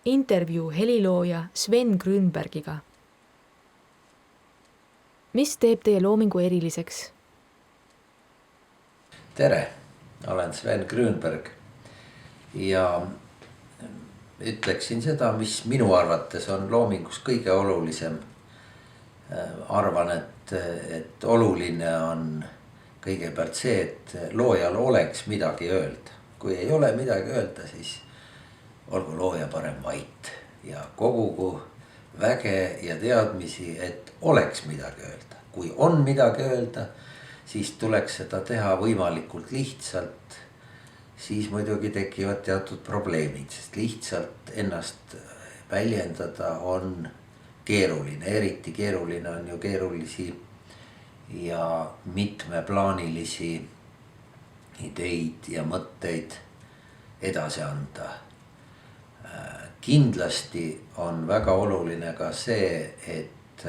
intervjuu helilooja Sven Grünbergiga. Mis teeb teie loomingu eriliseks? Tere, olen Sven Grünberg ja ütleksin seda, mis minu arvates on loomingus kõige olulisem. Arvan, et oluline on kõigepealt see, et loojal oleks midagi öelda. Kui ei ole midagi öelda, siis olgu looja parem vait ja kogugu väge ja teadmisi, et oleks midagi öelda. Kui on midagi öelda, siis tuleks seda teha võimalikult lihtsalt. Siis muidugi tekivad teatud probleemid, sest lihtsalt ennast väljendada on keeruline. Eriti keeruline on ju keerulisi ja mitmeplaanilisi ideid ja mõtteid edasi anda. Kindlasti on väga oluline ka see, et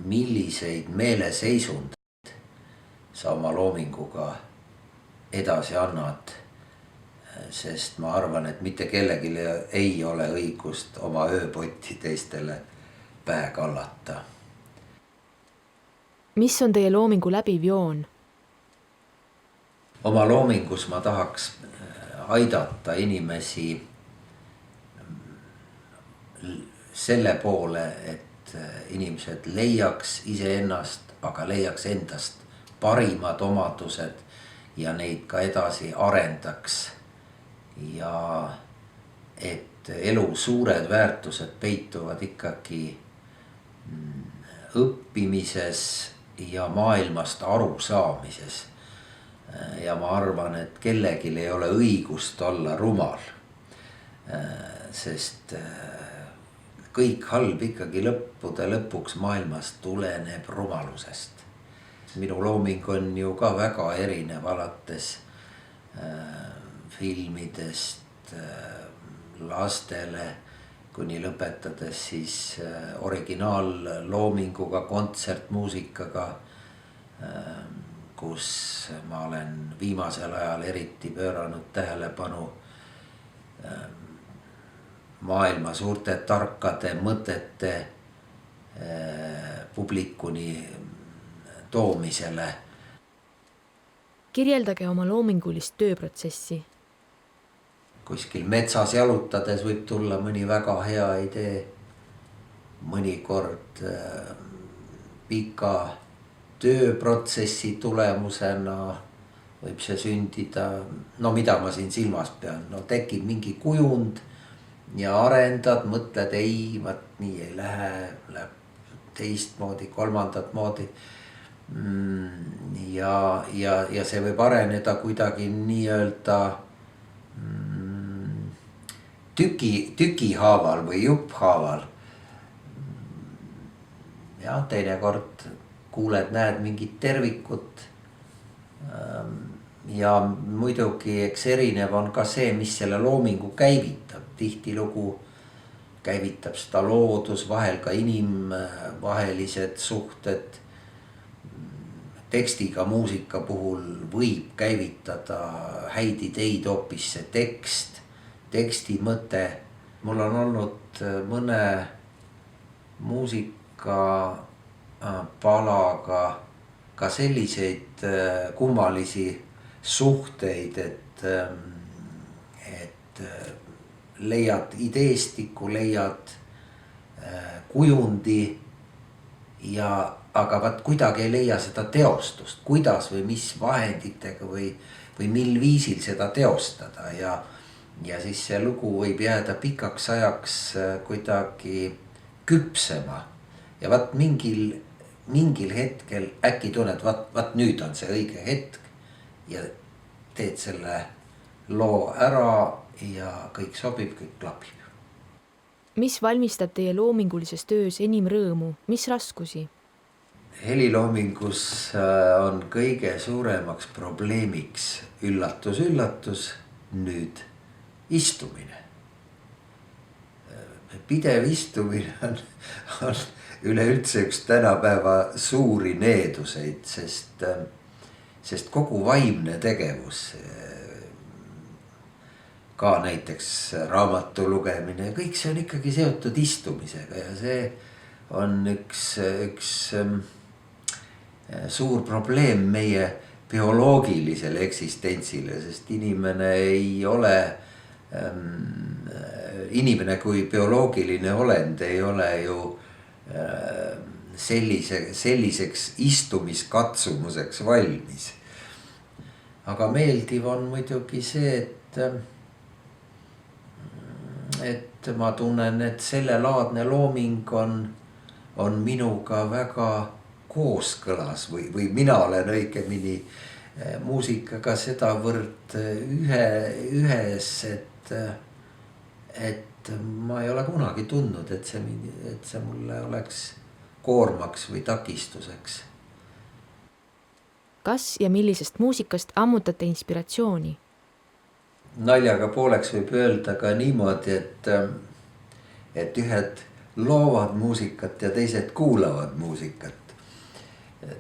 milliseid meeleseisundeid sa oma loominguga edasi annad. Sest ma arvan, et mitte kellelgi ei ole õigust oma ööpotti teistele pähe kallata. Mis on teie loomingu läbiv joon? Oma loomingus ma tahaks aidata inimesi selle poole, et inimesed leiaks iseennast, aga leiaks endast parimad omadused ja neid ka edasi arendaks. Ja et elu suured väärtused peituvad ikkagi õppimises ja maailmast arusaamises. Ja ma arvan, et kellelgi ei ole õigust olla rumal, sest kõik halb ikkagi lõppude lõpuks maailmast tuleneb rumalusest. Minu looming on ju ka väga erinev, alates filmidest lastele kuni lõpetades siis originaalloominguga, kontsertmuusikaga, kus ma olen viimasel ajal eriti pööranud tähelepanu maailma suurte tarkade mõtete publikuni toomisele. Kirjeldage oma loomingulist tööprotsessi. Kuskil metsas jalutades võib tulla mõni väga hea idee. Mõnikord pika tööprotsessi tulemusena võib see sündida. No mida ma siin silmas pean? No tekib mingi kujund ja arendad, mõtled, ei, nii ei lähe, läheb teistmoodi, kolmandat moodi. Ja see võib areneda kuidagi nii-öelda tüki haaval või jupp haaval. Ja teinekord kuuled, näed mingit tervikut. Ja muidugi eks erinev on ka see, mis selle loomingu käivitab. Tihtilugu käivitab seda loodus, vahel ka inimvahelised suhted. Tekstiga muusika puhul võib käivitada häid ideid hoopis see tekst, teksti mõte. Mul on olnud mõne muusika palaga ka selliseid kummalisi suhteid, et leiad ideestiku, leiad kujundi aga kuidagi ei leia seda teostust, kuidas või mis vahenditega või mil viisil seda teostada. Ja siis see lugu võib jääda pikaks ajaks kuidagi küpsema. Ja mingil hetkel äkki tunned, nüüd on see õige hetk ja teed selle loo ära ja kõik sobib, kõik klapib. Mis valmistab teie loomingulises töös enim rõõmu, mis raskusi? Heliloomingus on kõige suuremaks probleemiks üllatus, nüüd istumine. Pidev istumine on üleüldse üks tänapäeva suuri needuseid, sest kogu vaimne tegevus ka näiteks raamatu lugemine, kõik see on ikkagi seotud istumisega ja see on üks suur probleem meie bioloogilisele eksistentsile, sest inimene ei ole, inimene kui bioloogiline olend ei ole ju selliseks istumiskatsumuseks valmis. Aga meeldiv on muidugi see, et ma tunnen, et sellelaadne looming on minuga väga kooskõlas või mina olen õigemini muusikaga sedavõrd ühes, et ma ei ole kunagi tundnud, et see mulle oleks koormaks või takistuseks. Kas ja millisest muusikast ammutate inspiratsiooni? Naljaga pooleks võib öelda ka niimoodi, et ühed loovad muusikat ja teised kuulavad muusikat.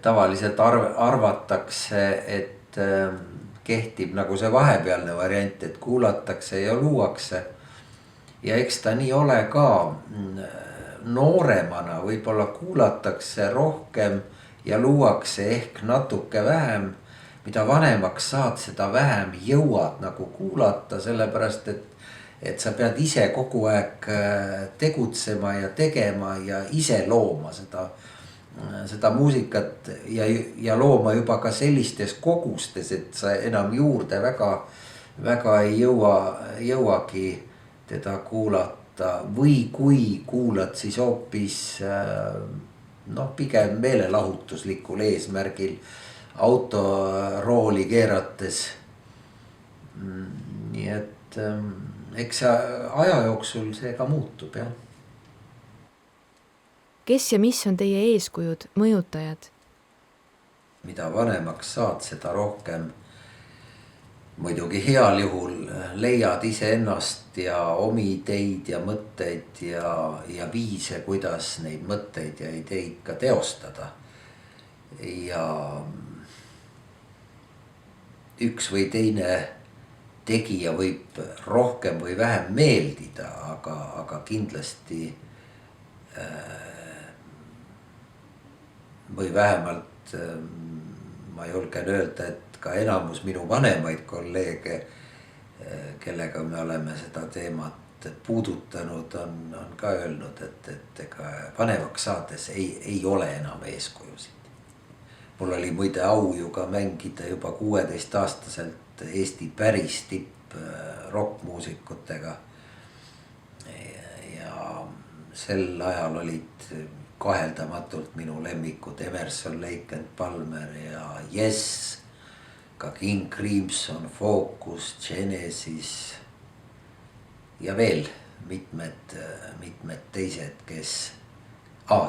Tavaliselt arvatakse, et kehtib nagu see vahepealne variant, et kuulatakse ja luuakse. Ja eks ta nii ole ka. Nooremana võib-olla kuulatakse rohkem ja luuakse ehk natuke vähem. Mida vanemaks saad, seda vähem jõuad nagu kuulata, sellepärast et sa pead ise kogu aeg tegutsema ja tegema ja ise looma seda muusikat ja looma juba ka sellistes kogustes, et sa enam juurde väga ei jõuagi teda kuulata või kui kuulad, siis hoopis pigem meelelahutuslikul eesmärgil autorooli keerates. Nii et eks aja jooksul see ka muutub, jah. Kes ja mis on teie eeskujud, mõjutajad? Mida vanemaks saad, seda rohkem muidugi heal juhul leiad iseennast ja omi ideid ja mõtteid ja viise, kuidas neid mõtteid ja ideid ka teostada. Ja üks või teine tegija võib rohkem või vähem meeldida, aga kindlasti või vähemalt ma julgen öelda, et ka enamus minu vanemaid kolleege, kellega me oleme seda teemat puudutanud, on ka öelnud, et ega vanemaks saades ei ole enam eeskujusid. Mul oli muide au ju ka mängida juba 16-aastaselt Eesti päris tipp rockmuusikutega. Ja sel ajal olid kaheldamatult minu lemmikud Emerson, Lake and Palmer ja Yes, ka King Crimson, Focus, Genesis ja veel mitmed teised, kes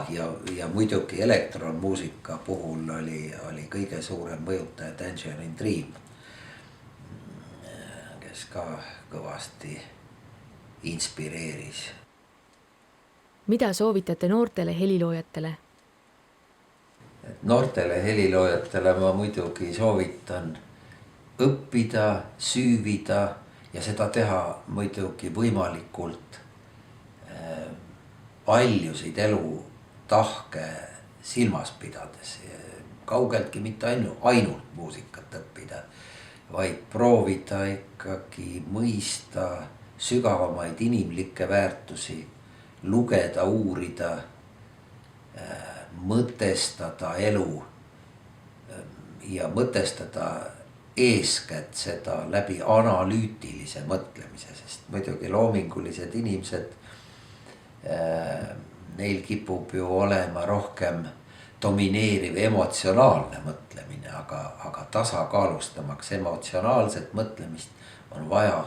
ja muidugi elektronmuusika puhul oli kõige suurem mõjutaja Tangerine Dream, kes ka kõvasti inspireeris. Mida soovitate noortele heliloojatele? Noortele heliloojatele ma muidugi soovitan õppida, süüvida ja seda teha muidugi võimalikult paljusid elutahke silmas pidades. Kaugeltki mitte ainult muusikat õppida, vaid proovida ikkagi mõista sügavamaid inimlikke väärtusi, lugeda, uurida, mõtestada elu ja mõtestada eeskätt seda läbi analüütilise mõtlemise, sest muidugi loomingulised inimesed, neil kipub ju olema rohkem domineeriv emotsionaalne mõtlemine, aga tasakaalustamaks emotsionaalset mõtlemist on vaja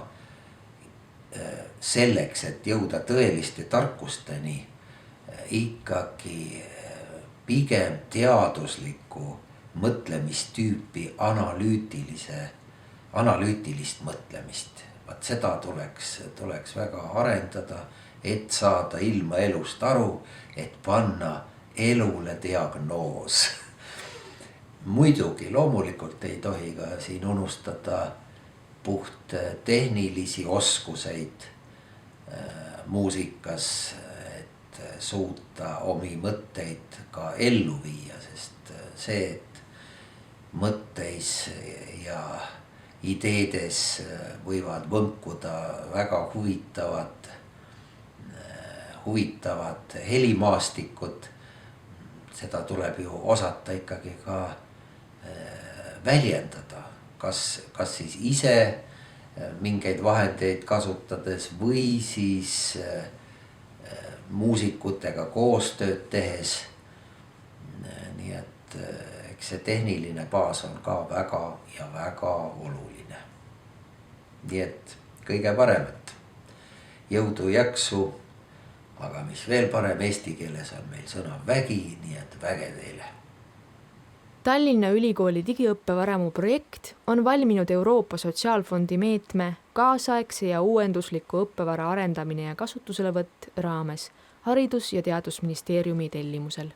selleks, et jõuda tõeliste tarkusteni, ikkagi pigem teaduslikku mõtlemistüüpi analüütilist mõtlemist. Vaat seda tuleks väga arendada, et saada ilma elust aru, et panna elule diagnoos. Muidugi loomulikult ei tohi ka siin unustada puht tehnilisi oskuseid muusikas, et suuta omi mõtteid ka ellu viia, sest see, et mõtteis ja ideedes võivad võnkuda väga huvitavad helimaastikud, seda tuleb ju osata ikkagi ka väljendada, kas siis ise mingeid vahendeid kasutades või siis muusikutega koostööd tehes. Nii et eks see tehniline baas on ka väga ja väga oluline. Nii et kõige paremat, jõudu, jaksu, aga mis veel parem, eesti keeles on meil sõna vägi, nii et väge teile. Tallinna Ülikooli digiõppevaramu projekt on valminud Euroopa Sotsiaalfondi meetme kaasaegse ja uuendusliku õppevara arendamine ja kasutuselevõtt raames Haridus- ja Teadusministeeriumi tellimusel.